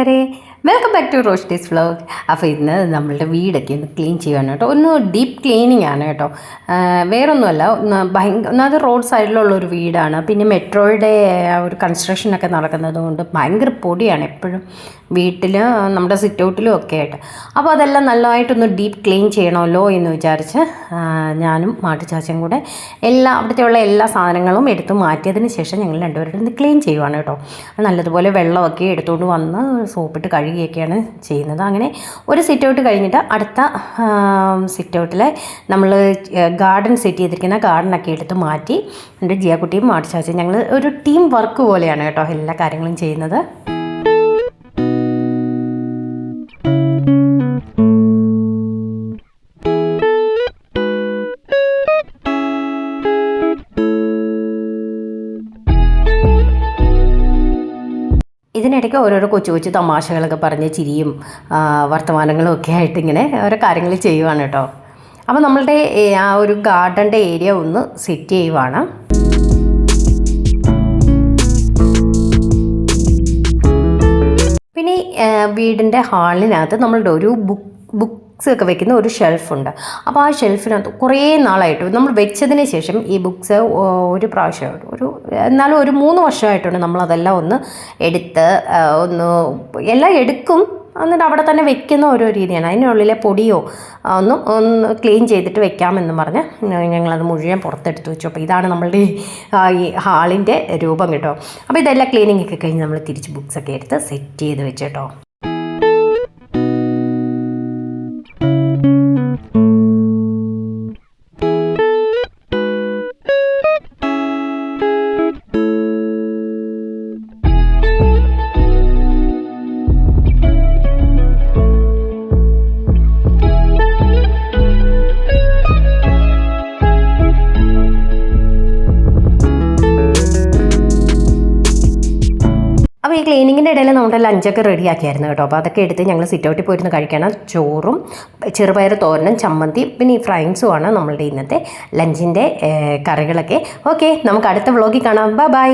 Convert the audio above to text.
കൂട്ടുകാരെ, welcome back to Roshni's vlog. അപ്പോൾ ഇന്ന് നമ്മളുടെ വീടൊക്കെ ഒന്ന് ക്ലീൻ ചെയ്യുകയാണ് കേട്ടോ. ഒന്ന് ഡീപ്പ് ക്ലീനിങ് ആണ് കേട്ടോ. വേറൊന്നുമല്ല, ഒന്നാമത് റോഡ് സൈഡിലുള്ളൊരു വീടാണ്. പിന്നെ മെട്രോയുടെ ഒരു കൺസ്ട്രക്ഷനൊക്കെ നടക്കുന്നത് കൊണ്ട് ഭയങ്കര പൊടിയാണ് എപ്പോഴും വീട്ടിൽ, നമ്മുടെ സിറ്റ് ഔട്ടിലും ഒക്കെ ആയിട്ട്. അപ്പോൾ അതെല്ലാം നല്ലതായിട്ടൊന്ന് ഡീപ്പ് ക്ലീൻ ചെയ്യണമല്ലോ എന്ന് വിചാരിച്ച് ഞാനും മാട്ടുചാച്ചയും കൂടെ അവിടുത്തെയുള്ള എല്ലാ സാധനങ്ങളും എടുത്ത് മാറ്റിയതിന് ശേഷം ഞങ്ങൾ രണ്ടുപേരും ഒന്ന് ക്ലീൻ ചെയ്യുവാണ് കേട്ടോ. നല്ലതുപോലെ വെള്ളമൊക്കെ എടുത്തുകൊണ്ട് വന്ന് സോപ്പിട്ട് കഴുകിയൊക്കെയാണ് ചെയ്യുന്നത്. അങ്ങനെ ഒരു സിറ്റ് ഔട്ട് കഴിഞ്ഞിട്ട് അടുത്ത സിറ്റ് ഔട്ടിൽ നമ്മൾ ഗാർഡൻ സെറ്റ് ചെയ്തിരിക്കുന്ന ഗാർഡനൊക്കെ എടുത്ത് മാറ്റി എൻ്റെ ജിയാക്കുട്ടിയും മാട്ടുചാച്ചയും ഞങ്ങൾ ഒരു ടീം വർക്ക് പോലെയാണ് കേട്ടോ എല്ലാ കാര്യങ്ങളും ചെയ്യുന്നത്. ഇതിനിടയ്ക്ക് ഓരോരോ കൊച്ചു കൊച്ചു തമാശകളൊക്കെ പറഞ്ഞ് ചിരിയും വർത്തമാനങ്ങളും ഒക്കെ ആയിട്ട് ഇങ്ങനെ ഓരോ കാര്യങ്ങൾ ചെയ്യുവാണ് കേട്ടോ. അപ്പോൾ നമ്മളുടെ ആ ഒരു ഗാർഡൻ്റെ ഏരിയ ഒന്ന് സെറ്റ് ചെയ്യുവാണ്. പിന്നെ വീടിൻ്റെ ഹാളിനകത്ത് നമ്മളുടെ ഒരു ബുക്സ് ഒക്കെ വെക്കുന്ന ഒരു ഷെൽഫുണ്ട്. അപ്പോൾ ആ ഷെൽഫിനകത്ത് കുറേ നാളായിട്ട് നമ്മൾ വെച്ചതിന് ശേഷം ഈ ബുക്സ് ഒരു പ്രാവശ്യമായിട്ട് എന്നാലും ഒരു 3 വർഷമായിട്ടുണ്ട് നമ്മളതെല്ലാം ഒന്ന് എടുത്ത് എല്ലാം എടുക്കും, എന്നിട്ട് അവിടെ തന്നെ വെക്കുന്ന ഓരോ രീതിയാണ്. അതിനുള്ളിലെ പൊടിയോ ഒന്ന് ക്ലീൻ ചെയ്തിട്ട് വെക്കാമെന്ന് പറഞ്ഞ് ഞങ്ങളത് മുഴുവൻ പുറത്തെടുത്ത് വെച്ചു. അപ്പോൾ ഇതാണ് നമ്മളുടെ ഈ ഹാളിൻ്റെ രൂപം കേട്ടോ. അപ്പോൾ ഇതെല്ലാം ക്ലീനിങ് ഒക്കെ കഴിഞ്ഞ് നമ്മൾ തിരിച്ച് ബുക്സൊക്കെ എടുത്ത് സെറ്റ് ചെയ്ത് വെച്ചു കേട്ടോ. അപ്പോൾ ഈ ക്ലീനിങ്ങിൻ്റെ ഇടയിൽ നമ്മുടെ ലഞ്ചൊക്കെ റെഡിയാക്കിയായിരുന്നു കേട്ടോ. അപ്പോൾ അതൊക്കെ എടുത്ത് ഞങ്ങൾ സിറ്റ് ഔട്ടിൽ പോയിരുന്ന് കഴിക്കണം. ചോറും ചെറുപയർ തോരനും ചമ്മന്തി പിന്നെ ഈ ഫ്രൈങ്സുമാണ് നമ്മളുടെ ഇന്നത്തെ ലഞ്ചിൻ്റെ കറികളൊക്കെ. ഓക്കെ, നമുക്ക് അടുത്ത വ്ളോഗിൽ കാണാം. ബൈ.